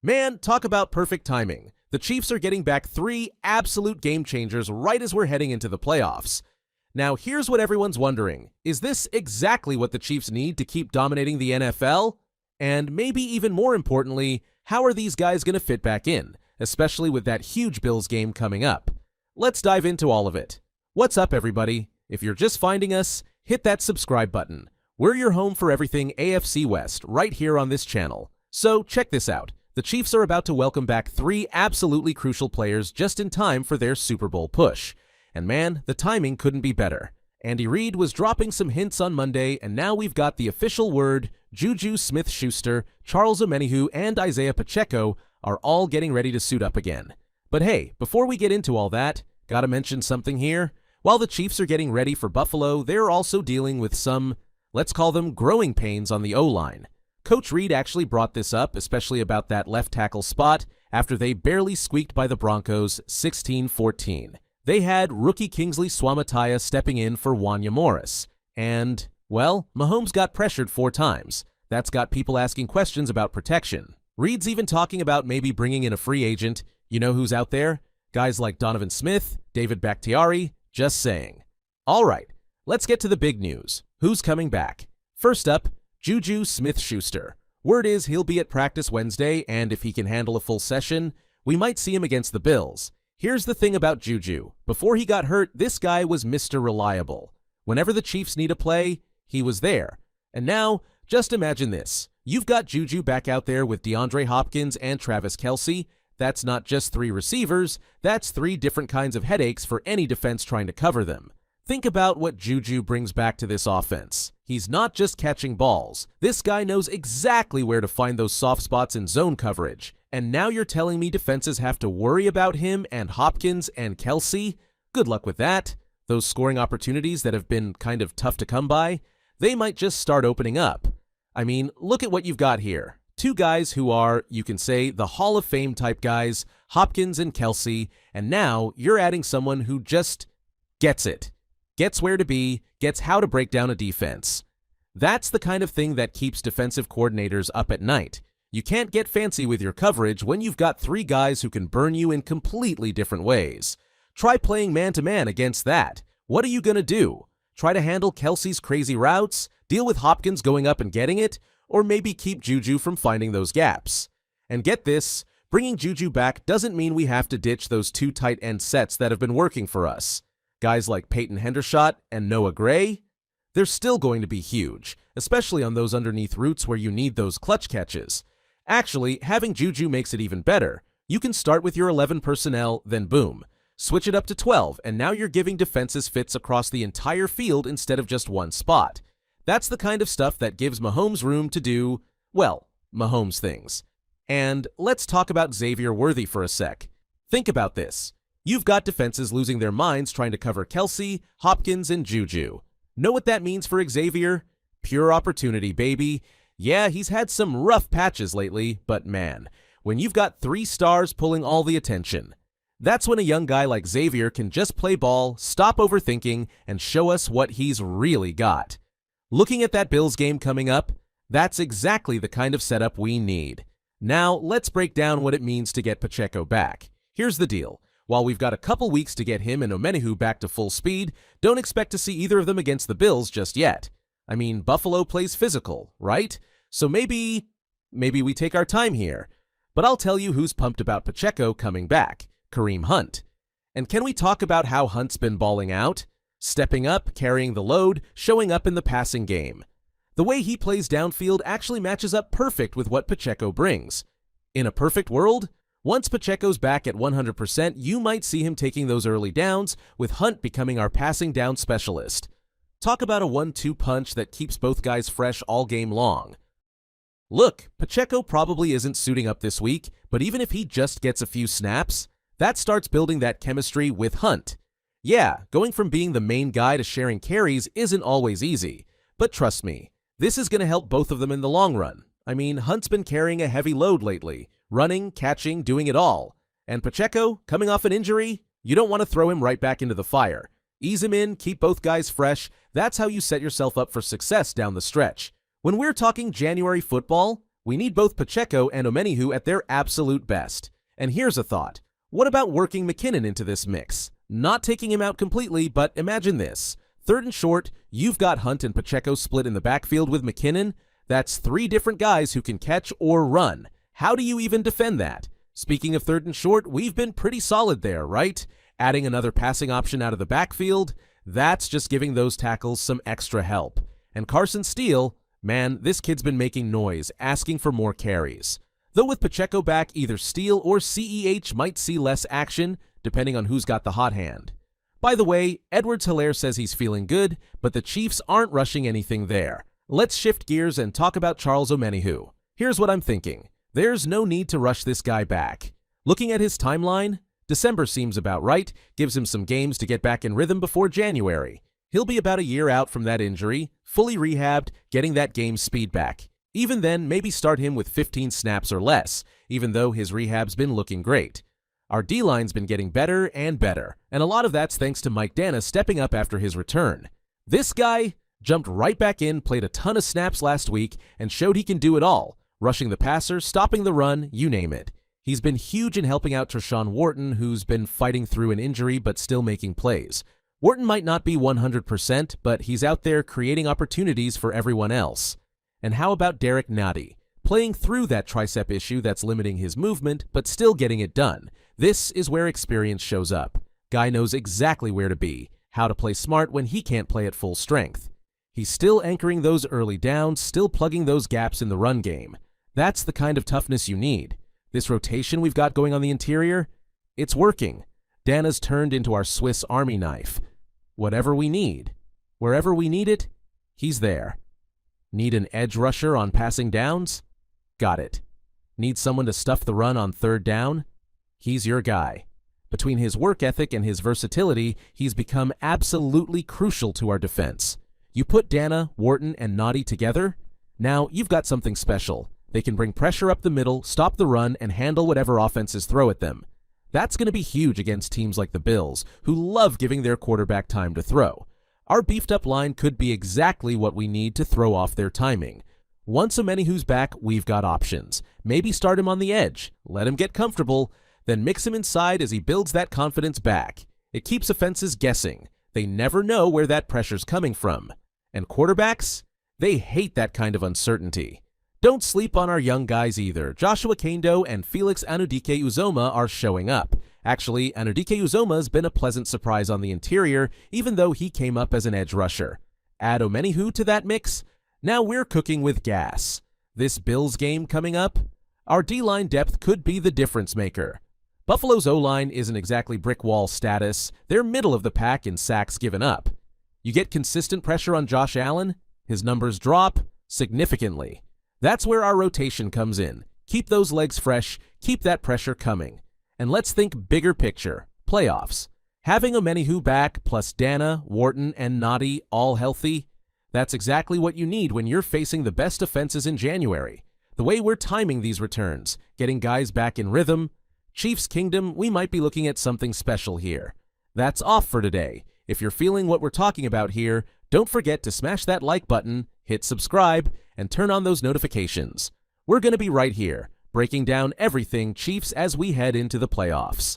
Man, talk about perfect timing. The Chiefs are getting back 3 absolute game changers right as we're heading into the playoffs. Now, here's what everyone's wondering. Is this exactly what the Chiefs need to keep dominating the NFL? And maybe even more importantly, how are these guys going to fit back in, especially with that huge Bills game coming up? Let's dive into all of it. What's up, everybody? If you're just finding us, hit that subscribe button. We're your home for everything AFC West right here on this channel. So check this out. The Chiefs are about to welcome back 3 absolutely crucial players just in time for their Super Bowl push. And man, the timing couldn't be better. Andy Reid was dropping some hints on Monday, and now we've got the official word. JuJu Smith-Schuster, Charles Omenihu, and Isiah Pacheco are all getting ready to suit up again. But hey, before we get into all that, gotta mention something here. While the Chiefs are getting ready for Buffalo, they're also dealing with some, let's call them growing pains on the O-line. Coach Reid actually brought this up, especially about that left tackle spot, after they barely squeaked by the Broncos 16-14. They had rookie Kingsley Suamataia stepping in for Wanya Morris. And, well, Mahomes got pressured 4 times. That's got people asking questions about protection. Reid's even talking about maybe bringing in a free agent. You know who's out there? Guys like Donovan Smith, David Bakhtiari, just saying. All right, let's get to the big news. Who's coming back? First up, JuJu Smith-Schuster. Word is he'll be at practice Wednesday, and if he can handle a full session, we might see him against the Bills. Here's the thing about JuJu. Before he got hurt, this guy was Mr. Reliable. Whenever the Chiefs need a play, he was there. And now, just imagine this. You've got JuJu back out there with DeAndre Hopkins and Travis Kelce. That's not just 3 receivers, that's 3 different kinds of headaches for any defense trying to cover them. Think about what JuJu brings back to this offense. He's not just catching balls. This guy knows exactly where to find those soft spots in zone coverage. And now you're telling me defenses have to worry about him and Hopkins and Kelce? Good luck with that. Those scoring opportunities that have been kind of tough to come by, they might just start opening up. I mean, look at what you've got here. 2 guys who are, you can say, the Hall of Fame type guys, Hopkins and Kelce, and now you're adding someone who just gets it. Gets where to be, gets how to break down a defense. That's the kind of thing that keeps defensive coordinators up at night. You can't get fancy with your coverage when you've got 3 guys who can burn you in completely different ways. Try playing man-to-man against that. What are you going to do? Try to handle Kelce's crazy routes? Deal with Hopkins going up and getting it? Or maybe keep JuJu from finding those gaps? And get this, bringing JuJu back doesn't mean we have to ditch those 2 tight end sets that have been working for us. Guys like Peyton Hendershot and Noah Gray, they're still going to be huge, especially on those underneath routes where you need those clutch catches. Actually, having JuJu makes it even better. You can start with your 11 personnel, then boom, switch it up to 12, and now you're giving defenses fits across the entire field instead of just one spot. That's the kind of stuff that gives Mahomes room to do, well, Mahomes things. And let's talk about Xavier Worthy for a sec. Think about this. You've got defenses losing their minds trying to cover Kelce, Hopkins, and JuJu. Know what that means for Xavier? Pure opportunity, baby. Yeah, he's had some rough patches lately, but man, when you've got 3 stars pulling all the attention, that's when a young guy like Xavier can just play ball, stop overthinking, and show us what he's really got. Looking at that Bills game coming up, that's exactly the kind of setup we need. Now, let's break down what it means to get Pacheco back. Here's the deal. While we've got a couple weeks to get him and Omenihu back to full speed, don't expect to see either of them against the Bills just yet. I mean, Buffalo plays physical, right? So maybe we take our time here. But I'll tell you who's pumped about Pacheco coming back. Kareem Hunt. And can we talk about how Hunt's been balling out? Stepping up, carrying the load, showing up in the passing game. The way he plays downfield actually matches up perfect with what Pacheco brings. In a perfect world, once Pacheco's back at 100%, you might see him taking those early downs, with Hunt becoming our passing down specialist. Talk about a 1-2 punch that keeps both guys fresh all game long. Look, Pacheco probably isn't suiting up this week, but even if he just gets a few snaps, that starts building that chemistry with Hunt. Yeah, going from being the main guy to sharing carries isn't always easy, but trust me, this is going to help both of them in the long run. I mean, Hunt's been carrying a heavy load lately, running, catching, doing it all. And Pacheco, coming off an injury, you don't want to throw him right back into the fire. Ease him in, keep both guys fresh. That's how you set yourself up for success down the stretch. When we're talking January football, We need both Pacheco and Omenihu at their absolute best. And here's a thought. What about working McKinnon into this mix? Not taking him out completely, but imagine this. 3rd and short, you've got Hunt and Pacheco split in the backfield with McKinnon. That's 3 different guys who can catch or run. How do you even defend that? Speaking of 3rd and short, we've been pretty solid there, right? Adding another passing option out of the backfield, that's just giving those tackles some extra help. And Carson Steele, man, this kid's been making noise, asking for more carries. Though with Pacheco back, either Steele or CEH might see less action, depending on who's got the hot hand. By the way, Edwards-Helaire says he's feeling good, but the Chiefs aren't rushing anything there. Let's shift gears and talk about Charles Omenihu. Here's what I'm thinking. There's no need to rush this guy back. Looking at his timeline, December seems about right, gives him some games to get back in rhythm before January. He'll be about a year out from that injury, fully rehabbed, getting that game speed back. Even then, maybe start him with 15 snaps or less, even though his rehab's been looking great. Our D-line's been getting better and better, and a lot of that's thanks to Mike Dana stepping up after his return. This guy jumped right back in, played a ton of snaps last week, and showed he can do it all, rushing the passer, stopping the run, you name it. He's been huge in helping out Tershawn Wharton, who's been fighting through an injury but still making plays. Wharton might not be 100%, but he's out there creating opportunities for everyone else. And how about Derek Nottie? Playing through that tricep issue that's limiting his movement, but still getting it done. This is where experience shows up. Guy knows exactly where to be, how to play smart when he can't play at full strength. He's still anchoring those early downs, still plugging those gaps in the run game. That's the kind of toughness you need. This rotation we've got going on the interior, it's working. Dana's turned into our Swiss Army knife. Whatever we need, wherever we need it, he's there. Need an edge rusher on passing downs? Got it. Need someone to stuff the run on 3rd down? He's your guy. Between his work ethic and his versatility, he's become absolutely crucial to our defense. You put Dana, Wharton, and Nottie together, now you've got something special. They can bring pressure up the middle, stop the run, and handle whatever offenses throw at them. That's going to be huge against teams like the Bills, who love giving their quarterback time to throw. Our beefed-up line could be exactly what we need to throw off their timing. Once Omenihu's back, we've got options. Maybe start him on the edge, let him get comfortable, then mix him inside as he builds that confidence back. It keeps offenses guessing. They never know where that pressure's coming from. And quarterbacks? They hate that kind of uncertainty. Don't sleep on our young guys either. Joshua Kendo and Felix Anudike-Uzomah are showing up. Actually, Anudike-Uzoma's been a pleasant surprise on the interior, even though he came up as an edge rusher. Add Omenihu to that mix, now we're cooking with gas. This Bills game coming up, our D-line depth could be the difference maker. Buffalo's O-line isn't exactly brick wall status. They're middle of the pack in sacks given up. You get consistent pressure on Josh Allen, his numbers drop significantly. That's where our rotation comes in. Keep those legs fresh, keep that pressure coming. And let's think bigger picture, playoffs. Having Omenihu back, plus Dana, Wharton, and Nottie all healthy, that's exactly what you need when you're facing the best offenses in January. The way we're timing these returns, getting guys back in rhythm, Chiefs Kingdom, we might be looking at something special here. That's off for today. If you're feeling what we're talking about here, don't forget to smash that like button, hit subscribe, and turn on those notifications. We're going to be right here, breaking down everything Chiefs as we head into the playoffs.